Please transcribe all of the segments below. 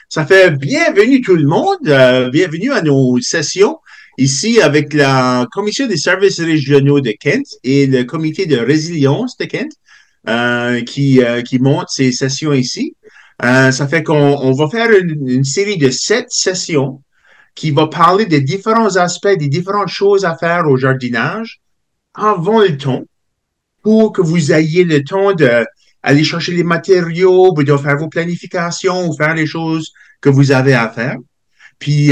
Ça fait bienvenue tout le monde, bienvenue à nos sessions ici avec la Commission des services régionaux de Kent et le Comité de résilience de Kent qui monte ces sessions ici. Ça fait qu'on va faire une série de 7 sessions qui va parler des différents aspects, des différentes choses à faire au jardinage avant le temps pour que vous ayez le temps de aller chercher les matériaux, de faire vos planifications ou faire les choses que vous avez à faire. Puis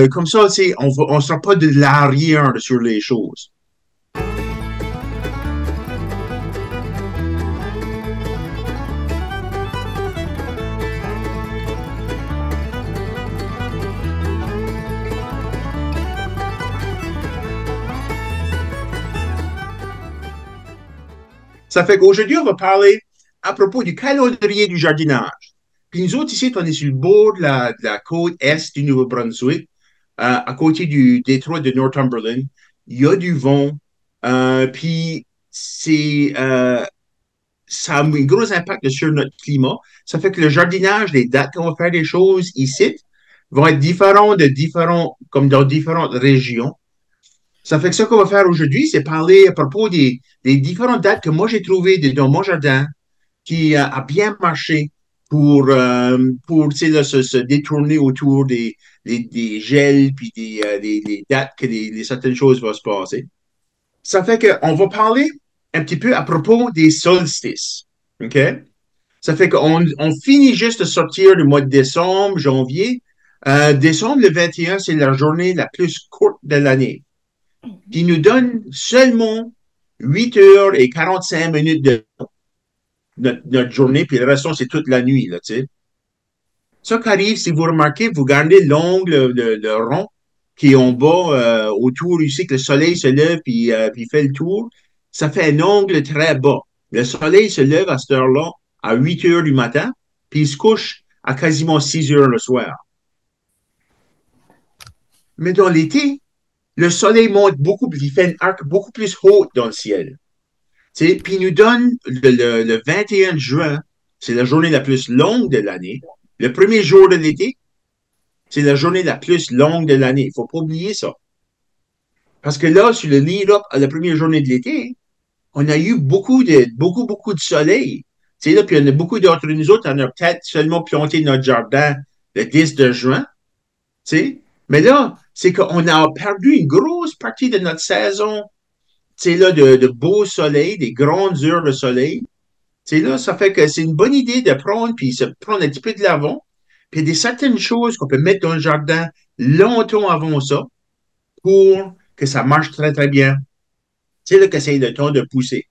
comme ça, on sera pas de l'arrière sur les choses. Ça fait qu'aujourd'hui, on va parler à propos du calendrier du jardinage. Puis nous autres, ici, on est sur le bord de la côte est du Nouveau-Brunswick, à côté du détroit de Northumberland. Il y a du vent, puis ça a un gros impact sur notre climat. Ça fait que le jardinage, les dates qu'on va faire des choses ici, vont être comme dans différentes régions. Ça fait que ce qu'on va faire aujourd'hui, c'est parler à propos des différentes dates que moi j'ai trouvées dans mon jardin qui a bien marché pour tu sais, là, se détourner autour des gels puis des dates que certaines choses vont se passer. Ça fait qu'on va parler un petit peu à propos des solstices. OK? Ça fait qu'on finit juste de sortir le mois de décembre, janvier. Décembre, le 21, c'est la journée la plus courte de l'année qui nous donne seulement 8 heures et 45 minutes de notre journée, puis le reste, c'est toute la nuit, là, tu sais. Ça qui arrive, si vous remarquez, vous gardez l'ongle, le rond qui est en bas, autour ici, que le soleil se lève puis fait le tour, ça fait un ongle très bas. Le soleil se lève à cette heure-là, à 8 heures du matin, puis il se couche à quasiment 6 heures le soir. Mais dans l'été, le soleil monte beaucoup, il fait une arc beaucoup plus haute dans le ciel. Puis il nous donne le 21 juin, c'est la journée la plus longue de l'année. Le premier jour de l'été, c'est la journée la plus longue de l'année. Il ne faut pas oublier ça. Parce que là, sur le lead-up à la première journée de l'été, on a eu beaucoup de soleil. Là, puis il y en a beaucoup d'entre nous autres, on a peut-être seulement planté notre jardin le 10 de juin. T'sais. Mais là, c'est qu'on a perdu une grosse partie de notre saison là, de beau soleil, des grandes heures de soleil. Là, ça fait que c'est une bonne idée de prendre un petit peu de l'avant. Puis il y a certaines choses qu'on peut mettre dans le jardin longtemps avant ça pour que ça marche très, très bien. Là, que c'est le temps de pousser.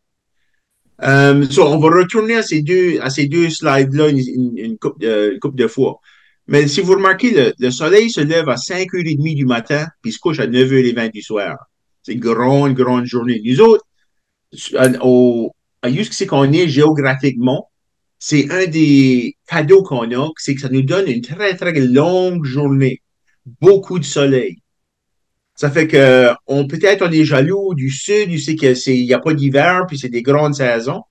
On va retourner à ces deux slides-là une couple de fois. Mais si vous remarquez, le soleil se lève à 5h30 du matin, puis se couche à 9h20 du soir. C'est une grande, grande journée. Nous autres, à où c'est qu'on est géographiquement, c'est un des cadeaux qu'on a, c'est que ça nous donne une très, très longue journée. Beaucoup de soleil. Ça fait que peut-être on est jaloux du sud, tu sais qu'il n'y a pas d'hiver, puis c'est des grandes saisons,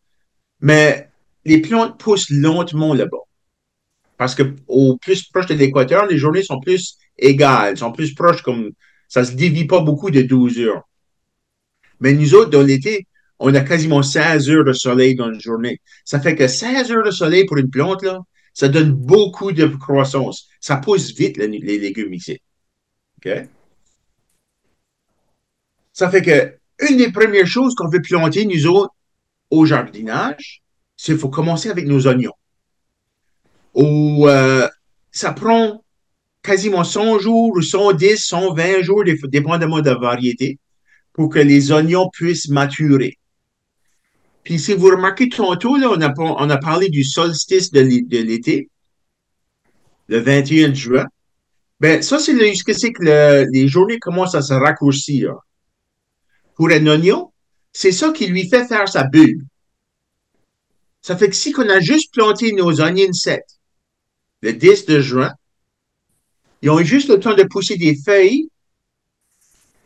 mais les plantes poussent lentement là-bas. Parce que au plus proche de l'équateur, les journées sont plus égales, sont plus proches comme ça se dévie pas beaucoup de 12 heures. Mais nous autres, dans l'été, on a quasiment 16 heures de soleil dans une journée. Ça fait que 16 heures de soleil pour une plante, là, ça donne beaucoup de croissance. Ça pousse vite, les légumes ici. OK? Ça fait que une des premières choses qu'on veut planter, nous autres, au jardinage, c'est qu'il faut commencer avec nos oignons. Ça prend quasiment 100 jours ou 110, 120 jours, dépendamment de la variété, pour que les oignons puissent maturer. Puis si vous remarquez tantôt, là, on a parlé du solstice de l'été, le 21 juin. Ben, ça, c'est ce que c'est que les journées commencent à se raccourcir. Pour un oignon, c'est ça qui lui fait faire sa bulle. Ça fait que si on a juste planté nos oignons 7 le 10 de juin, ils ont juste le temps de pousser des feuilles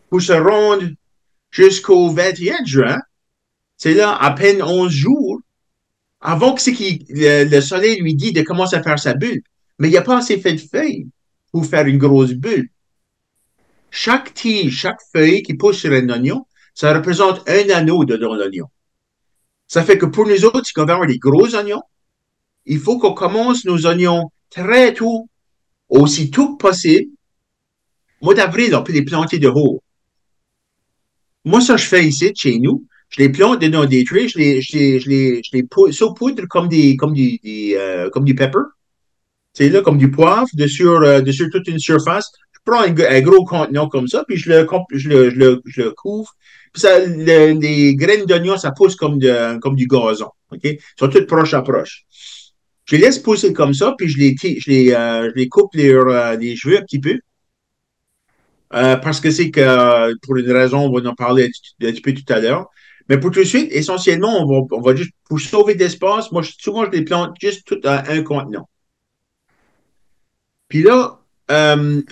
pour se rendre jusqu'au 21 juin. C'est là à peine 11 jours avant que le soleil lui dit de commencer à faire sa bulle. mais il n'y a pas assez fait de feuilles pour faire une grosse bulle. Chaque tige, chaque feuille qui pousse sur un oignon, ça représente un anneau dedans l'oignon. Ça fait que pour nous autres, si on veut avoir des gros oignons, il faut qu'on commence nos oignons très tôt, aussi tôt que possible. Mois d'avril, on peut les planter de haut. Moi, ça, je fais ici, chez nous. Je les plante dans des trays, je les saupoudre comme du pepper. C'est là, comme du poivre, dessus toute une surface. Je prends un gros contenant comme ça, puis je le couvre. Puis ça, les graines d'oignon, ça pousse comme du gazon. OK? Ils sont toutes proches à proche. Je les laisse pousser comme ça, puis je les coupe les cheveux un petit peu. Parce que c'est que, pour une raison, on va en parler un petit peu tout à l'heure. Mais pour tout de suite, essentiellement, on va juste, pour sauver d'espace, souvent, je les plante juste tout à un contenant. Puis là,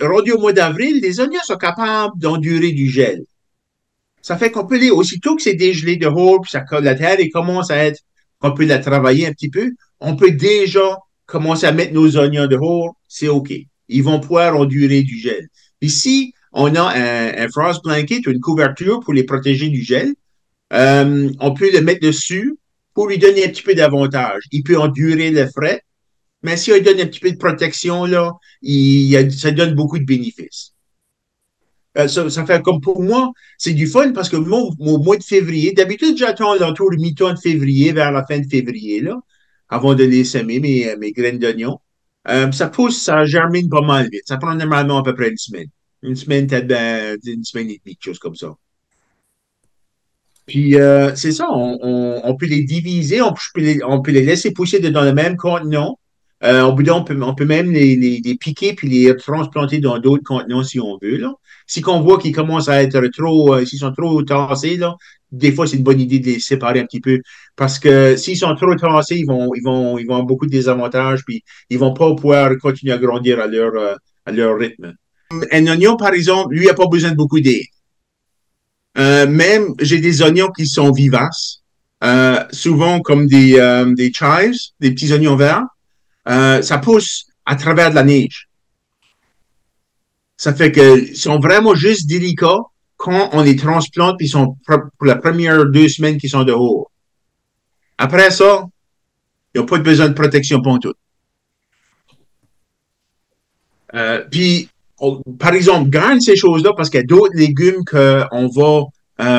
rendu au mois d'avril, les oignons sont capables d'endurer du gel. Ça fait qu'on peut aussitôt que c'est dégelé de haut, puis la terre et commence à être, qu'on peut la travailler un petit peu, on peut déjà commencer à mettre nos oignons de haut, c'est OK. Ils vont pouvoir endurer du gel. Ici, on a un frost blanket ou une couverture pour les protéger du gel. On peut le mettre dessus pour lui donner un petit peu d'avantage. Il peut endurer le frais, mais si on lui donne un petit peu de protection, là, ça donne beaucoup de bénéfices. Ça fait comme pour moi, c'est du fun parce que au mois de février, d'habitude, j'attends l'entour du mi-temps de février, vers la fin de février, là, avant de les semer, mes graines d'oignon. Ça pousse, ça germine pas mal vite. Ça prend normalement à peu près une semaine. Une semaine, peut-être une semaine et demie, quelque chose comme ça. Puis, c'est ça, on peut les diviser, on peut les laisser pousser dans le même contenant. Au bout d'un, on peut même les piquer puis les transplanter dans d'autres contenants si on veut, là. Si on voit qu'ils commencent à être s'ils sont trop tassés, là, des fois, c'est une bonne idée de les séparer un petit peu. Parce que s'ils sont trop tassés, ils vont avoir beaucoup de désavantages puis ils vont pas pouvoir continuer à grandir à leur rythme. Un oignon, par exemple, lui, il n'a pas besoin de beaucoup d'air. Même, j'ai des oignons qui sont vivaces, souvent comme des chives, des petits oignons verts. Ça pousse à travers de la neige. Ça fait qu'ils sont vraiment juste délicats quand on les transplante, puis ils sont pour la première 2 semaines qu'ils sont dehors. Après ça, ils n'ont pas besoin de protection pour tout. Puis, par exemple, garde ces choses-là parce qu'il y a d'autres légumes qu'on va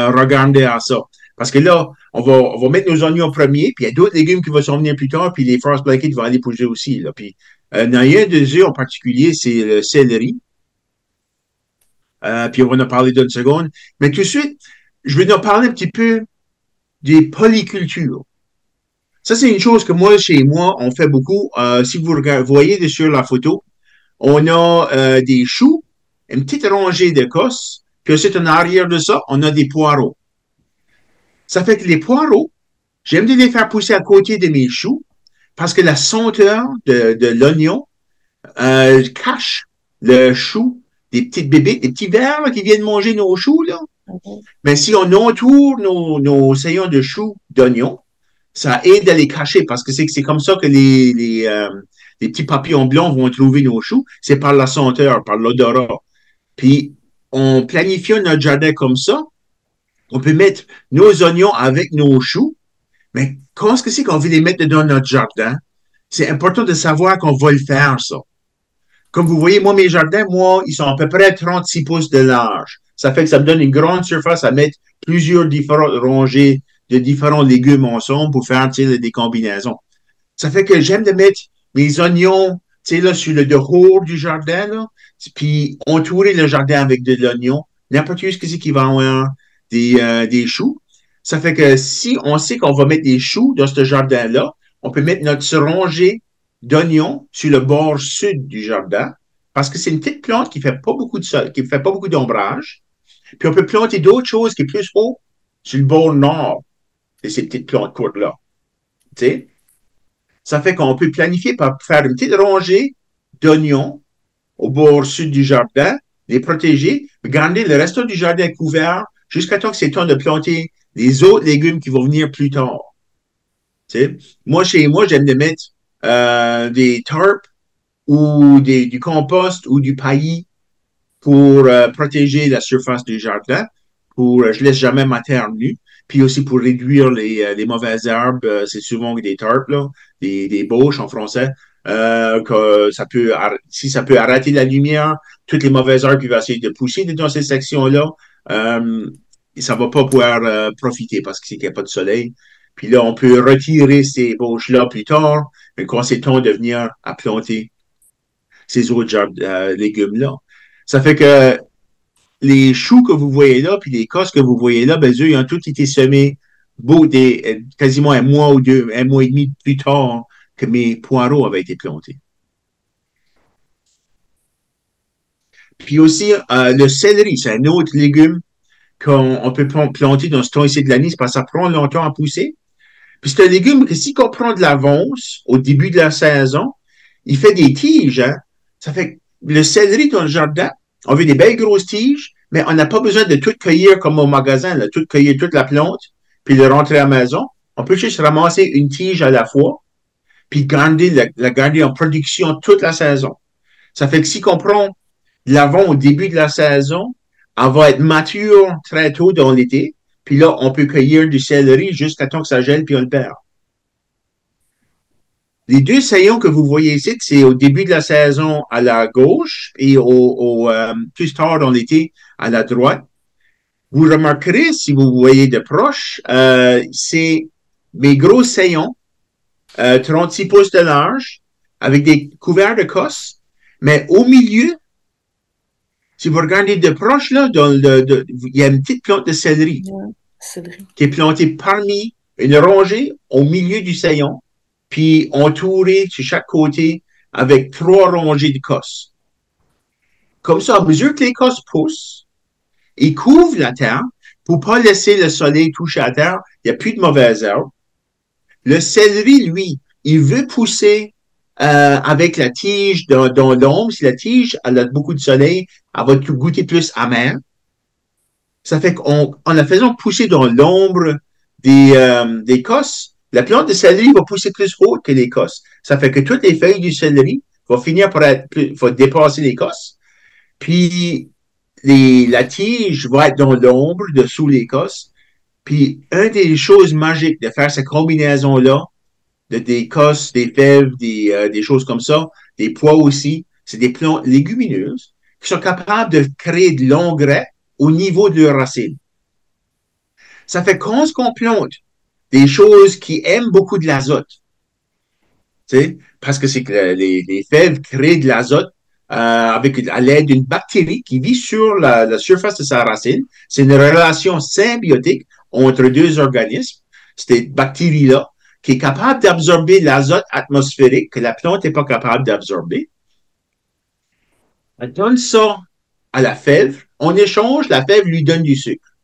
regarder à ça. Parce que là, on va mettre nos oignons premiers, puis il y a d'autres légumes qui vont s'en venir plus tard, puis les frost blankets vont aller pousser aussi. Là. Puis, il y en a un de eux en particulier, c'est le céleri. Puis on va en parler d'une seconde. Mais tout de suite, je vais en parler un petit peu des polycultures. Ça, c'est une chose que moi, chez moi, on fait beaucoup. Si vous voyez sur la photo, on a des choux, une petite rangée d'écosse, puis c'est en arrière de ça, on a des poireaux. Ça fait que les poireaux, j'aime de les faire pousser à côté de mes choux parce que la senteur de l'oignon cache le chou des petites bébés, des petits vers là, qui viennent manger nos choux. Là. Mhm. Mais si on entoure nos saillons de choux d'oignons, ça aide à les cacher parce que c'est comme ça que les petits papillons blancs vont trouver nos choux. C'est par la senteur, par l'odorat. Puis, en planifiant notre jardin comme ça, on peut mettre nos oignons avec nos choux, mais quand est-ce que c'est qu'on veut les mettre dans notre jardin? C'est important de savoir qu'on va le faire, ça. Comme vous voyez, moi, mes jardins, ils sont à peu près 36 pouces de large. Ça fait que ça me donne une grande surface à mettre plusieurs différentes rangées de différents légumes ensemble pour faire des combinaisons. Ça fait que j'aime de mettre mes oignons là, sur le dehors du jardin, là, puis entourer le jardin avec de l'oignon. N'importe où ce que c'est qui va avoir des choux. Ça fait que si on sait qu'on va mettre des choux dans ce jardin-là, on peut mettre notre rangée d'oignons sur le bord sud du jardin parce que c'est une petite plante qui fait pas beaucoup de sol, qui fait pas beaucoup d'ombrage. Puis on peut planter d'autres choses qui est plus haut sur le bord nord de ces petites plantes courtes-là. Tu sais? Ça fait qu'on peut planifier par faire une petite rangée d'oignons au bord sud du jardin, les protéger, garder le reste du jardin couvert jusqu'à temps que c'est temps de planter les autres légumes qui vont venir plus tard. Tu sais? Moi, chez moi, j'aime de mettre des tarpes ou du compost ou du paillis pour protéger la surface du jardin. Je laisse jamais ma terre nue. Puis aussi pour réduire les mauvaises herbes, c'est souvent des tarpes, là, des bauches en français. Que ça peut, si ça peut arrêter la lumière, toutes les mauvaises herbes qui vont essayer de pousser dans ces sections-là, euh, ça va pas pouvoir profiter parce qu'il n'y a pas de soleil. Puis là, on peut retirer ces bauches-là plus tard, mais quand c'est temps de venir à planter ces autres légumes-là. Ça fait que les choux que vous voyez là, puis les cosses que vous voyez là, ben, eux, ils ont tous été semés quasiment un mois ou deux, un mois et demi plus tard que mes poireaux avaient été plantés. Puis aussi, le céleri, c'est un autre légume qu'on peut planter dans ce temps-ci de l'année, parce que ça prend longtemps à pousser. Puis c'est un légume que si on prend de l'avance au début de la saison, il fait des tiges, hein? Ça fait que le céleri dans le jardin, on veut des belles grosses tiges, mais on n'a pas besoin de tout cueillir comme au magasin, là, tout cueillir toute la plante, puis le rentrer à la maison. On peut juste ramasser une tige à la fois, puis la garder en production toute la saison. Ça fait que si on prend de l'avant au début de la saison, elle va être mature très tôt dans l'été, puis là, on peut cueillir du céleri jusqu'à temps que ça gèle, puis on le perd. Les deux saillons que vous voyez ici, c'est au début de la saison à la gauche et plus tard dans l'été à la droite. Vous remarquerez, si vous voyez de proche, c'est mes gros saillons, 36 pouces de large, avec des couverts de cosse. Mais au milieu, si vous regardez de proche, là, il y a une petite plante de céleri qui est plantée parmi une rangée au milieu du saillon, puis entourée sur chaque côté avec 3 rangées de cosses. Comme ça, à mesure que les cosses poussent, ils couvrent la terre pour pas laisser le soleil toucher la terre. Il n'y a plus de mauvaises herbes. Le céleri, lui, il veut pousser avec la tige dans l'ombre. Si la tige elle a beaucoup de soleil, elle va goûter plus amer. Ça fait qu'en la faisant pousser dans l'ombre des cosses, la plante de céleri va pousser plus haute que les cosses. Ça fait que toutes les feuilles du céleri vont finir par dépasser les cosses. Puis la tige va être dans l'ombre dessous l'Écosse. Puis, une des choses magiques de faire cette combinaison-là, des cosses, des fèves, des choses comme ça, des pois aussi, c'est des plantes légumineuses qui sont capables de créer de l'engrais au niveau de leurs racines. Ça fait quand on plante des choses qui aiment beaucoup de l'azote, parce que c'est que les fèves créent de l'azote à l'aide d'une bactérie qui vit sur la surface de sa racine. C'est une relation symbiotique entre deux organismes, cette bactérie-là, qui est capable d'absorber l'azote atmosphérique que la plante n'est pas capable d'absorber. Elle donne ça à la fève. En échange, la fève lui donne du sucre.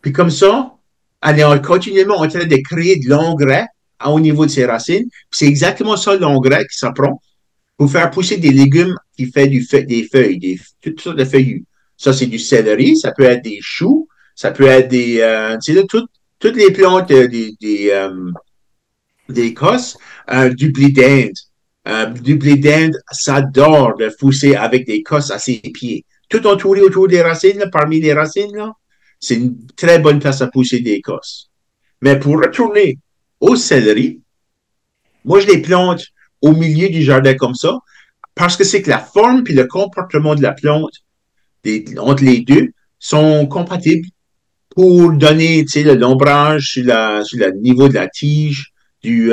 Puis comme ça, elle est continuellement en train de créer de l'engrais au niveau de ses racines. C'est exactement ça l'engrais qui s'apprend pour faire pousser des légumes qui font des feuilles, toutes sortes de feuillus. Ça, c'est du céleri, ça peut être des choux, ça peut être toutes les plantes des cosses, du blé d'Inde. Du blé d'Inde, ça adore de pousser avec des cosses à ses pieds. Tout entouré autour des racines, là, parmi les racines, là, c'est une très bonne place à pousser des cosses. Mais pour retourner au céleri, moi, je les plante au milieu du jardin comme ça, parce que c'est que la forme et le comportement de la plante entre les deux sont compatibles pour donner l'ombrage sur le niveau de la tige du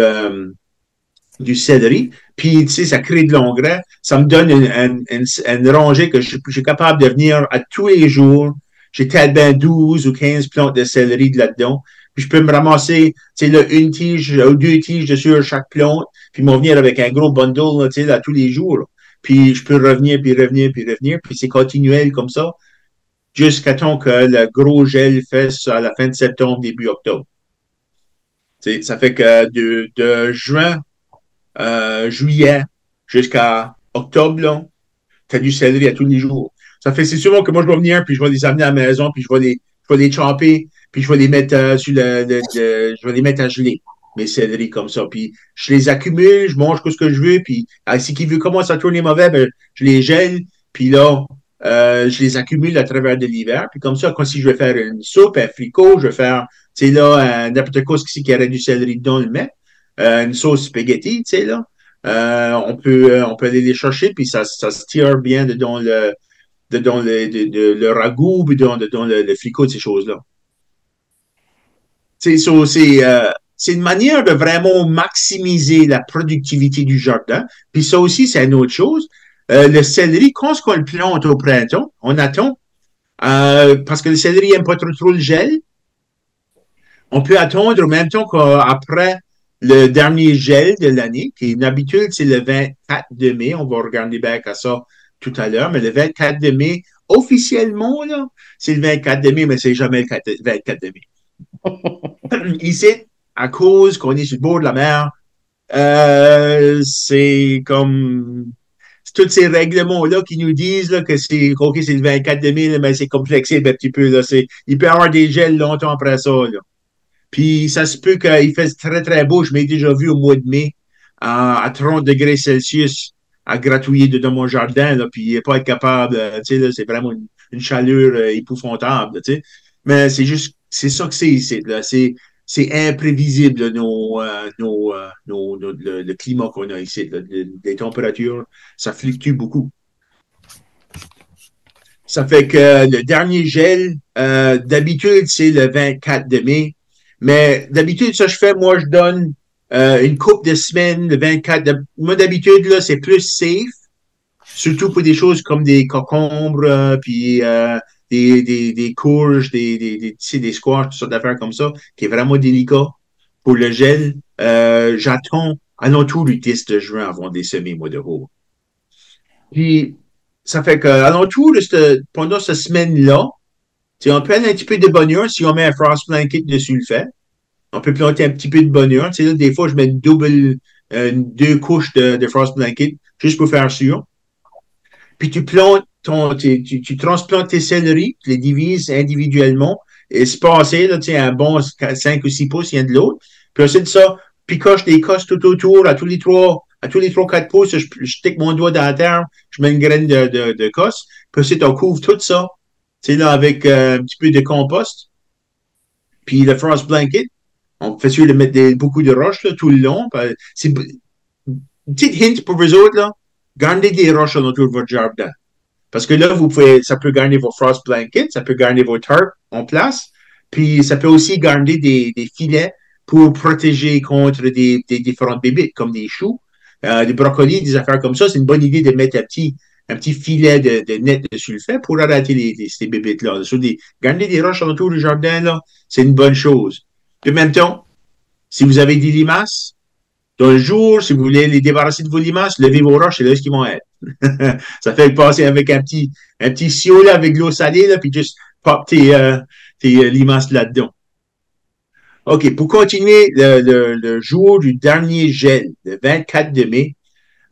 céleri. Puis, ça crée de l'engrais. Ça me donne une rangée que je suis capable de venir à tous les jours. J'ai peut-être 12 ou 15 plantes de céleri là-dedans. Puis, je peux me ramasser, là, une tige ou 2 tiges sur chaque plante. Puis, m'en venir avec un gros bundle, là, tous les jours. Puis, je peux revenir, puis revenir, puis revenir. Puis, c'est continuel comme ça jusqu'à temps que le gros gel fasse à la fin de septembre, début octobre. Ça fait que de juin, juillet jusqu'à octobre, tu as du céleri à tous les jours. Ça fait, c'est souvent que moi, je vais venir, puis je vais les amener à la maison, puis je vais les chopper, puis je vais les mettre je vais les mettre à geler. mes céleris comme ça. Puis je les accumule, je mange tout ce que je veux, puis si qui veut commence à tourner mauvais, ben, je les gèle, puis là, je les accumule à travers de l'hiver. Puis comme ça, quand si je vais faire une soupe, un fricot, je vais faire, tu sais, là, n'importe quoi qui aurait du céleri dedans, le mettre. Une sauce spaghetti, tu sais, là. On peut aller les chercher, puis ça se tire bien dedans le ragoût, puis dedans le fricot, ces choses-là. C'est une manière de vraiment maximiser la productivité du jardin. Puis ça aussi, c'est une autre chose. Le céleri, quand on le plante au printemps, on attend, parce que le céleri n'aime pas trop le gel, on peut attendre en même temps qu'après le dernier gel de l'année, qui est une habitude, c'est le 24 de mai. On va regarder bien à ça tout à l'heure, mais le 24 de mai, officiellement, là, c'est le 24 de mai, mais c'est jamais le 24 de mai. Ici, à cause qu'on est sur le bord de la mer, c'est comme tous ces règlements-là qui nous disent là, que c'est OK, c'est le 24 de mai, mais c'est comme flexible un petit peu. Là, il peut y avoir des gels longtemps après ça. Là. Puis ça se peut qu'il fasse très, très beau. Je m'ai déjà vu au mois de mai à 30 degrés Celsius à gratouiller dedans mon jardin, là, puis pas être capable, tu sais, là, c'est vraiment une chaleur épouvantable, tu sais. Mais c'est juste, c'est ça que c'est ici, là. C'est imprévisible, le climat qu'on a ici. Là. Les températures, ça fluctue beaucoup. Ça fait que le dernier gel, d'habitude, c'est le 24 de mai. Mais d'habitude, ça je fais, moi, je donne une couple de semaines, le 24 de... Moi, d'habitude, là, c'est plus safe, surtout pour des choses comme des concombres, puis des courges, tu sais, des squash, toutes sortes d'affaires comme ça, qui est vraiment délicat. Pour le gel, j'attends alentour du 10 de juin avant de les semer, moi, de haut. Puis, ça fait qu'alentour de pendant cette semaine-là, on peut aller un petit peu de bonheur si on met un frost blanket dessus le fait. On peut planter un petit peu de bonheur. Tu sais, là, des fois, je mets deux couches de frost blanket juste pour faire sûr. Puis tu plantes tu transplantes tes céleris, tu les divises individuellement, espacés, là, tu sais, un bon 5 ou 6 pouces, il y a de l'autre. Puis ensuite de ça, picoche des cosses tout autour, à tous les 4 pouces, je stick mon doigt dans la terre, je mets une graine de cosse. Puis ensuite, on couvre tout ça, tu sais, là, avec un petit peu de compost. Puis le frost blanket, on fait sûr de mettre beaucoup de roches là, tout le long. C'est une petite hint pour vous autres, là. Gardez des roches autour de votre jardin. Parce que là, ça peut garder vos frost blankets, ça peut garder vos tarps en place, puis ça peut aussi garder des filets pour protéger contre des différentes bébites, comme des choux, des brocolis, des affaires comme ça. C'est une bonne idée de mettre un petit filet de net dessus le fait pour arrêter ces bébites-là. Garder des roches autour du jardin, là, c'est une bonne chose. Puis en même temps, si vous avez des limaces, dans le jour, si vous voulez les débarrasser de vos limaces, levez vos roches, c'est là ce qu'ils vont être. Ça fait passer avec un petit sio là, avec de l'eau salée, là, puis juste pop tes limaces là-dedans. OK, pour continuer, le jour du dernier gel, le 24 de mai,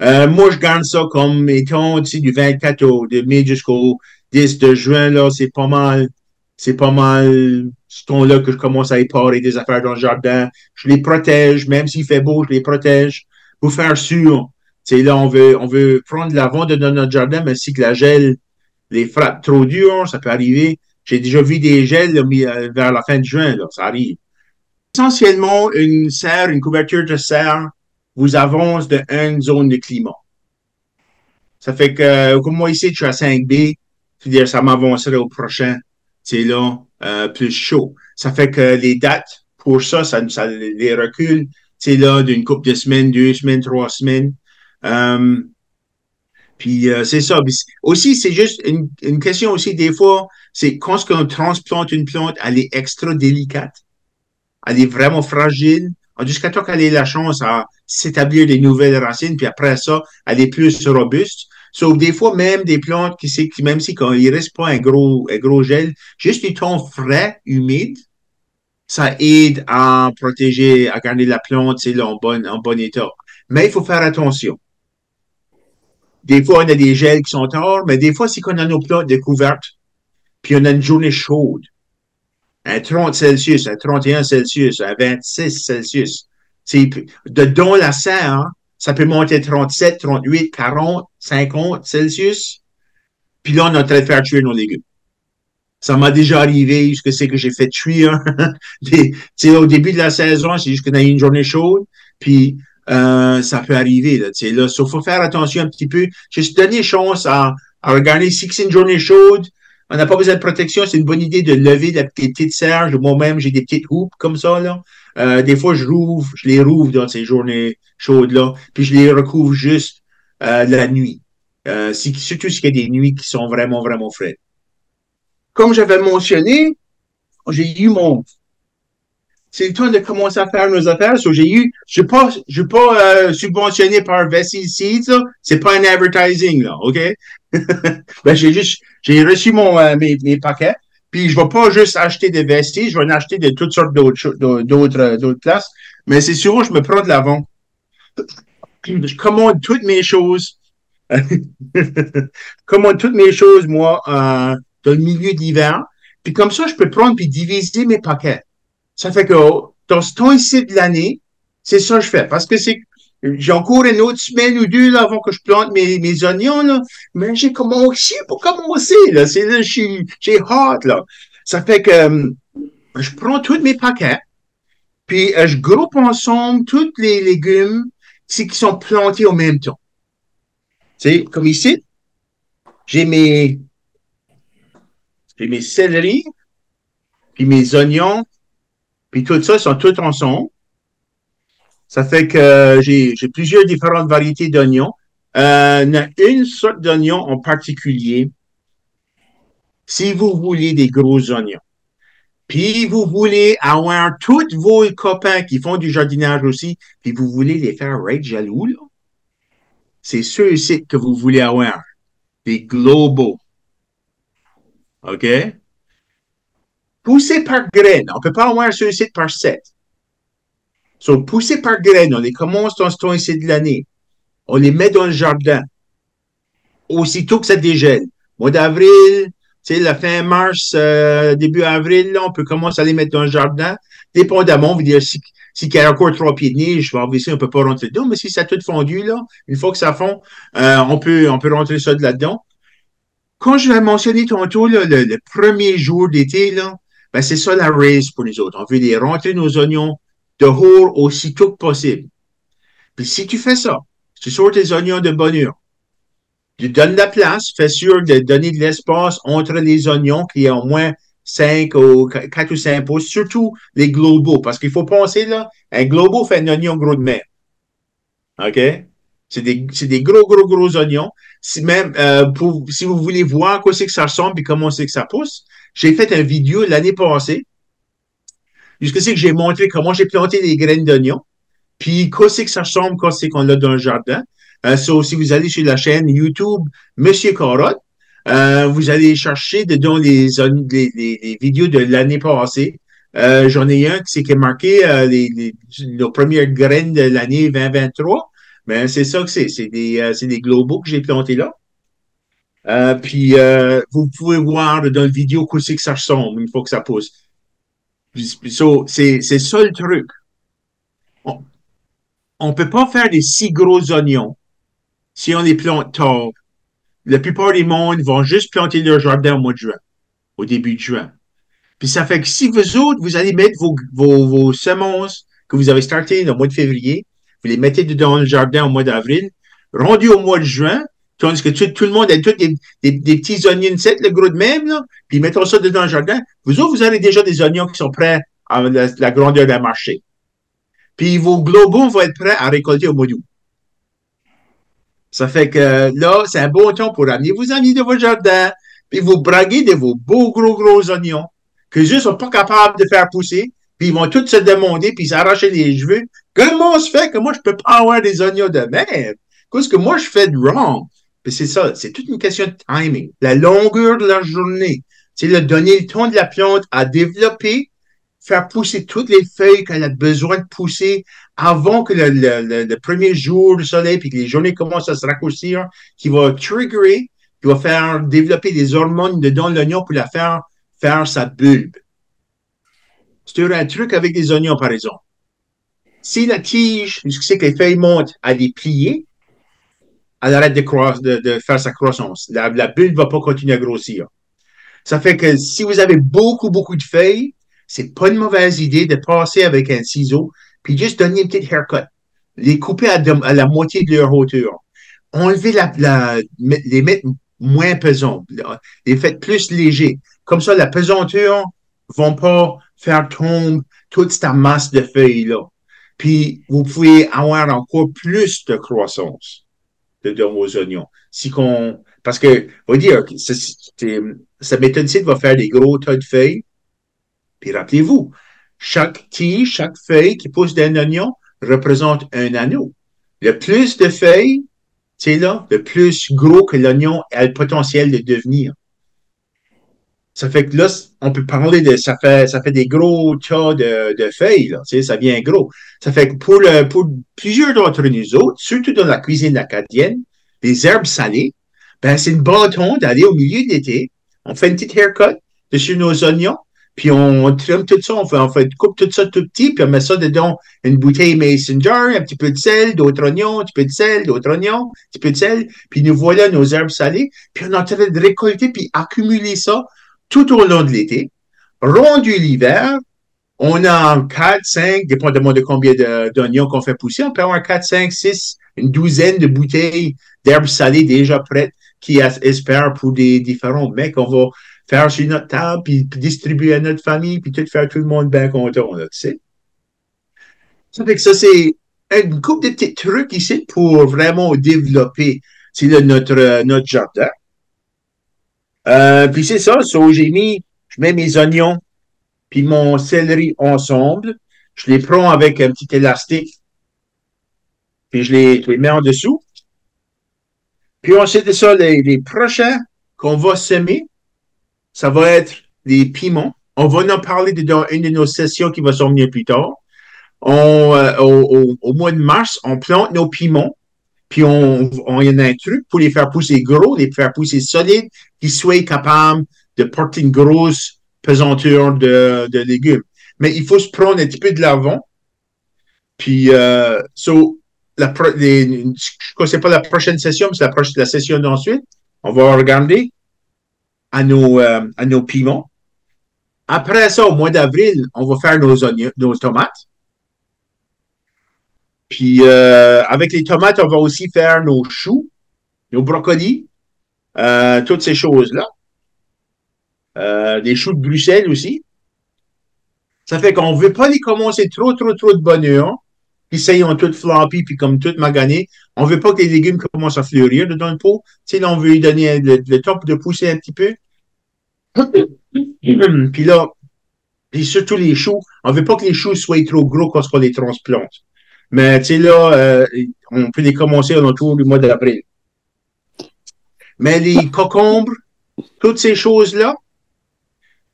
moi, je garde ça comme étant, tu sais, du 24 de mai jusqu'au 10 de juin, là, c'est pas mal ce temps-là que je commence à éparer des affaires dans le jardin. Je les protège, même s'il fait beau, je les protège pour faire sûr. Tu sais, là, on veut prendre l'avant de notre jardin, mais si que la gel les frappe trop dur, ça peut arriver. J'ai déjà vu des gels là, vers la fin de juin, là, ça arrive. Essentiellement, une couverture de serre vous avance de une zone de climat. Ça fait que, comme moi ici, je suis à 5B, c'est-à-dire ça m'avancerait au prochain, c'est là, plus chaud. Ça fait que les dates pour ça les recule, c'est là, d'une couple de semaines, 2 semaines, 3 semaines. Puis c'est ça. Aussi, c'est juste une question aussi, des fois, c'est quand on transplante une plante, elle est extra délicate. Elle est vraiment fragile. Jusqu'à temps qu'elle ait la chance à s'établir des nouvelles racines, puis après ça, elle est plus robuste. Sauf des fois, même des plantes même si quand il reste pas un gros gel, juste du temps frais, humide, ça aide à protéger, à garder la plante, là, en bon état. Mais il faut faire attention. Des fois, on a des gels qui sont tard, mais des fois, c'est qu'on a nos plantes découvertes, puis on a une journée chaude. Un 30 Celsius, un 31 Celsius, un 26 Celsius. De don la serre, ça peut monter à 37, 38, 40, 50 Celsius. Puis là, on est en train de faire cuire nos légumes. Ça m'a déjà arrivé, ce que c'est que j'ai fait cuire. Au début de la saison, c'est juste qu'on a eu une journée chaude, puis ça peut arriver. Là, il faut faire attention un petit peu. Juste donner chance à regarder si c'est une journée chaude. On n'a pas besoin de protection. C'est une bonne idée de lever des petites serges. Moi-même, j'ai des petites houppes comme ça. Là. Des fois, je les rouvre dans ces journées chaudes-là, puis je les recouvre juste la nuit. Surtout s'il y a des nuits qui sont vraiment, vraiment fraîches. Comme j'avais mentionné, j'ai eu mon. C'est le temps de commencer à faire nos affaires. So, je suis pas subventionné par Vessi Seeds, là. C'est pas un advertising, là, OK? Ben, j'ai reçu mes paquets. Puis, je vais pas juste acheter des vestis, je vais en acheter de toutes sortes d'autres places. Mais c'est sûr, je me prends de l'avant. Je commande toutes mes choses. Je commande toutes mes choses, moi, dans le milieu de l'hiver. Puis comme ça, je peux prendre puis diviser mes paquets. Ça fait que dans ce temps-ci de l'année, c'est ça que je fais. Parce que j'ai encore une autre semaine ou deux là, avant que je plante mes oignons, là. Mais j'ai commencé pour commencer, là. C'est là, j'ai hâte, là. Ça fait que je prends tous mes paquets, puis je groupe ensemble tous les légumes qui sont plantés au même temps. Tu sais, comme ici, j'ai mes, j'ai mes céleris, puis mes oignons, puis tout ça, sont tous ensemble. Ça fait que j'ai plusieurs différentes variétés d'oignons. Il y a une sorte d'oignon en particulier. Si vous voulez des gros oignons, puis vous voulez avoir tous vos copains qui font du jardinage aussi, puis vous voulez les faire être jaloux, là, c'est ceux-ci que vous voulez avoir. Des globaux. OK? Poussés par graines. On ne peut pas avoir ceux-ci par set. Sont poussés par graines. On les commence dans ce temps-ci de l'année. On les met dans le jardin. Aussitôt que ça dégèle. Mois d'avril, tu sais, la fin mars, début avril, là, on peut commencer à les mettre dans le jardin. Dépendamment, on veut dire, s'il y a encore 3 pieds de neige, obviously, on ne peut pas rentrer dedans, mais si ça a tout fondu, là, une fois que ça fond, on peut rentrer ça de là-dedans. Quand je l'ai mentionné tantôt, là, le premier jour d'été, là, ben, c'est ça la raise pour nous autres. On veut les rentrer nos oignons dehors aussitôt que possible. Puis si tu fais ça, tu sors tes oignons de bonne heure, tu donnes la place, fais sûr de donner de l'espace entre les oignons, qu'il y ait au moins 5 ou 4 ou 5 pouces, surtout les globaux, parce qu'il faut penser, là, un globo fait un oignon gros de mer. OK? C'est des gros, gros, gros oignons. Même, si vous voulez voir à quoi c'est que ça ressemble et comment c'est que ça pousse, j'ai fait une vidéo l'année passée, jusqu'à ce que j'ai montré comment j'ai planté des graines d'oignons. Puis, quoi c'est que ça ressemble quand c'est qu'on l'a dans le jardin. Si vous allez sur la chaîne YouTube Monsieur Carotte, vous allez chercher dedans les vidéos de l'année passée. J'en ai un qui est marqué nos premières graines de l'année 2023. Mais c'est ça que c'est. C'est des globaux que j'ai plantés là. Puis, vous pouvez voir dans la vidéo quoi c'est que ça ressemble une fois que ça pousse. C'est ça le truc. On ne peut pas faire des si gros oignons si on les plante tard. La plupart des mondes vont juste planter leur jardin au mois de juin, au début de juin. Puis ça fait que si vous autres, vous allez mettre vos semences que vous avez startées au mois de février, vous les mettez dans le jardin au mois d'avril, rendu au mois de juin, tandis que tout le monde a tous des petits oignons secs, le gros de même, là, puis mettons ça dans le jardin, vous autres, vous avez déjà des oignons qui sont prêts à la grandeur d'un marché. Puis vos globaux vont être prêts à récolter au mois d'août. Ça fait que là, c'est un bon temps pour amener vos amis de votre jardin, puis vous braguer de vos beaux gros oignons que les ne sont pas capables de faire pousser, puis ils vont tous se demander, puis s'arracher les cheveux. Comment se fait que moi, je peux pas avoir des oignons de mer? Qu'est-ce que moi, je fais de wrong? Puis c'est ça, c'est toute une question de timing. La longueur de la journée, c'est de donner le temps de la plante à développer, faire pousser toutes les feuilles qu'elle a besoin de pousser avant que le premier jour du soleil puis que les journées commencent à se raccourcir, qui va triggerer, qui va faire développer des hormones dedans de l'oignon pour la faire sa bulbe. C'est un truc avec les oignons, par exemple. Si la tige, ce qui c'est que les feuilles montent à les plier, elle arrête de faire sa croissance. La bulle ne va pas continuer à grossir. Ça fait que si vous avez beaucoup, beaucoup de feuilles, c'est pas une mauvaise idée de passer avec un ciseau, puis juste donner une petite haircut. Les couper à la moitié de leur hauteur. Enlever les mettre moins pesants, les faites plus légers. Comme ça, la pesanteur ne va pas faire tomber toute cette masse de feuilles-là. Puis, vous pouvez avoir encore plus de croissance de vos oignons. Parce que, on va dire, cette méthode-ci va faire des gros tas de feuilles. Puis rappelez-vous, chaque tige, chaque feuille qui pousse d'un oignon représente un anneau. Le plus de feuilles, c'est là, le plus gros que l'oignon a le potentiel de devenir. Ça fait que là, on peut parler ça fait des gros tas de feuilles, là, ça devient gros. Ça fait que pour plusieurs d'entre nous autres, surtout dans la cuisine acadienne, les herbes salées, ben, c'est une bâton d'aller au milieu de l'été. On fait une petite haircut dessus nos oignons, puis on trim tout ça, coupe tout ça tout petit, puis on met ça dedans une bouteille mason jar, un petit peu de sel, d'autres oignons, un petit peu de sel, d'autres oignons, un petit peu de sel, puis nous voilà nos herbes salées, puis on est en train de récolter puis accumuler ça tout au long de l'été. Rendu l'hiver, on a 4, 5, dépendamment de combien d'oignons qu'on fait pousser, on peut avoir 4, 5, 6, une douzaine de bouteilles d'herbes salées déjà prêtes qui espèrent pour des différents mets qu'on va faire sur notre table, puis distribuer à notre famille, puis tout faire tout le monde bien content, là, tu sais. Ça fait que ça, c'est une couple de petits trucs ici pour vraiment développer notre jardin. Puis c'est ça, je mets mes oignons puis mon céleri ensemble. Je les prends avec un petit élastique, puis je les mets en dessous. Puis ensuite de ça, les prochains qu'on va semer, ça va être les piments. On va en parler dans une de nos sessions qui va s'en venir plus tard. Au mois de mars, on plante nos piments, puis il y en a un truc pour les faire pousser gros, les faire pousser solides, qu'ils soient capables de porter une grosse pesanteur de légumes. Mais il faut se prendre un petit peu de l'avant. Puis, c'est pas la prochaine session, mais c'est la session d'ensuite. On va regarder à nos piments. Après ça, au mois d'avril, on va faire nos oignons, nos tomates. Puis, avec les tomates, on va aussi faire nos choux, nos brocolis, toutes ces choses-là. Des choux de Bruxelles aussi. Ça fait qu'on ne veut pas les commencer trop de bonne heure, puis ça, ils ont tout floppy, puis comme tout magané. On ne veut pas que les légumes commencent à fleurir dans le pot. Tu sais, là, on veut lui donner le temps de pousser un petit peu. Puis là, puis surtout les choux, on ne veut pas que les choux soient trop gros quand on les transplante. Mais tu sais, là, on peut les commencer autour du mois d'avril. Mais les concombres, toutes ces choses-là,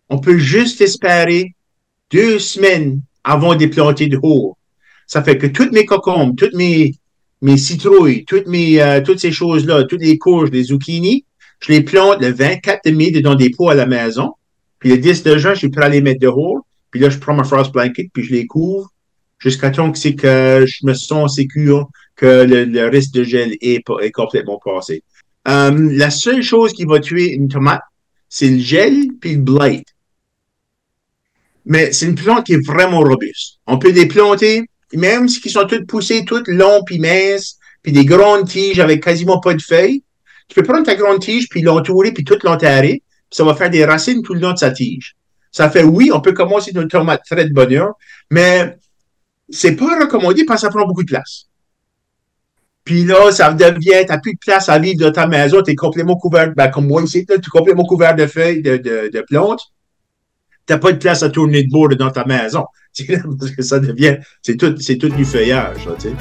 on peut juste espérer 2 semaines avant de les planter de haut. Ça fait que toutes mes concombres, toutes mes citrouilles, toutes ces choses-là, toutes les courges, les zucchini, je les plante le 24 mai dans des pots à la maison. Puis le 10 de juin, je suis prêt à les mettre dehors. Puis là, je prends ma frost blanket, puis je les couvre jusqu'à temps que c'est que je me sens sécure que le risque de gel est complètement passé. La seule chose qui va tuer une tomate, c'est le gel puis le blight. Mais c'est une plante qui est vraiment robuste. On peut les planter, même si ils sont toutes poussées, toutes longues puis minces, puis des grandes tiges avec quasiment pas de feuilles. Tu peux prendre ta grande tige puis l'entourer puis tout l'enterrer, puis ça va faire des racines tout le long de sa tige. Ça fait, oui, on peut commencer une tomate très de bonne heure, mais c'est pas recommandé parce que ça prend beaucoup de place. Puis là, ça devient, t'as plus de place à vivre dans ta maison, t'es complètement couvert, ben, comme moi ici, t'es complètement couvert de feuilles, de plantes. T'as pas de place à tourner de bord dans ta maison. Parce que ça devient, c'est tout du feuillage, là, tu sais.